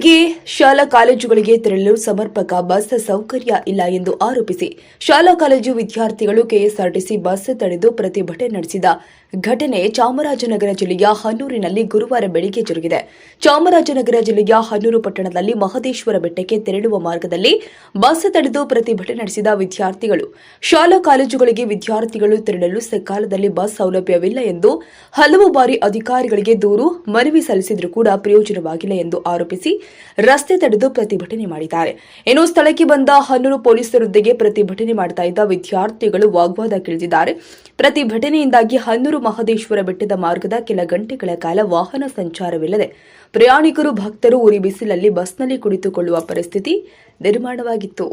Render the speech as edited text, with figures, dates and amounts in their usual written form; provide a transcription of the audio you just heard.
ಬೆಳಗ್ಗೆ ಶಾಲಾ ಕಾಲೇಜುಗಳಿಗೆ ತೆರಳಲು ಸಮರ್ಪಕ ಬಸ್ ಸೌಕರ್ಯ ಇಲ್ಲ ಎಂದು ಆರೋಪಿಸಿ ಶಾಲಾ ಕಾಲೇಜು ವಿದ್ಯಾರ್ಥಿಗಳು ಕೆಎಸ್ಆರ್ಟಿಸಿ ಬಸ್ ತಡೆದು ಪ್ರತಿಭಟನೆ ನಡೆಸಿದ ಘಟನೆ ಚಾಮರಾಜನಗರ ಜಿಲ್ಲೆಯ ಹನ್ನೂರಿನಲ್ಲಿ ಗುರುವಾರ ಬೆಳಗ್ಗೆ ಜರುಗಿದೆ. ಚಾಮರಾಜನಗರ ಜಿಲ್ಲೆಯ ಹನ್ನೂರು ಪಟ್ಟಣದಲ್ಲಿ ಮಹದೇಶ್ವರ ಬೆಟ್ಟಕ್ಕೆ ತೆರಳುವ ಮಾರ್ಗದಲ್ಲಿ ಬಸ್ ತಡೆದು ಪ್ರತಿಭಟನೆ ನಡೆಸಿದ ವಿದ್ಯಾರ್ಥಿಗಳು ಶಾಲಾ ಕಾಲೇಜುಗಳಿಗೆ ವಿದ್ಯಾರ್ಥಿಗಳು ತೆರಳಲು ಸಕಾಲದಲ್ಲಿ ಬಸ್ ಸೌಲಭ್ಯವಿಲ್ಲ ಎಂದು ಹಲವು ಬಾರಿ ಅಧಿಕಾರಿಗಳಿಗೆ ದೂರು ಮನವಿ ಸಲ್ಲಿಸಿದರೂ ಕೂಡ ಪ್ರಯೋಜನವಾಗಿಲ್ಲ ಎಂದು ಆರೋಪಿಸಿ ರಸ್ತೆ ತಡೆದು ಪ್ರತಿಭಟನೆ ಮಾಡಿದ್ದಾರೆ. ಇನ್ನು ಸ್ಥಳಕ್ಕೆ ಬಂದ ಹನ್ನೂರು ಪೊಲೀಸರೊಂದಿಗೆ ಪ್ರತಿಭಟನೆ ಮಾಡ್ತಾ ಇದ್ದ ವಿದ್ಯಾರ್ಥಿಗಳು ವಾಗ್ವಾದಕ್ಕಿಳಿದಿದ್ದಾರೆ. ಪ್ರತಿಭಟನೆಯಿಂದಾಗಿ ಹನ್ನೂರು ಮಹದೇಶ್ವರ ಬೆಟ್ಟದ ಮಾರ್ಗದ ಕೆಲ ಗಂಟೆಗಳ ಕಾಲ ವಾಹನ ಸಂಚಾರವಿಲ್ಲದೆ ಪ್ರಯಾಣಿಕರು ಭಕ್ತರು ಉರಿ ಬಿಸಿಲಲ್ಲಿ ಬಸ್ನಲ್ಲಿ ಕುಳಿತುಕೊಳ್ಳುವ ಪರಿಸ್ಥಿತಿ ನಿರ್ಮಾಣವಾಗಿತ್ತು.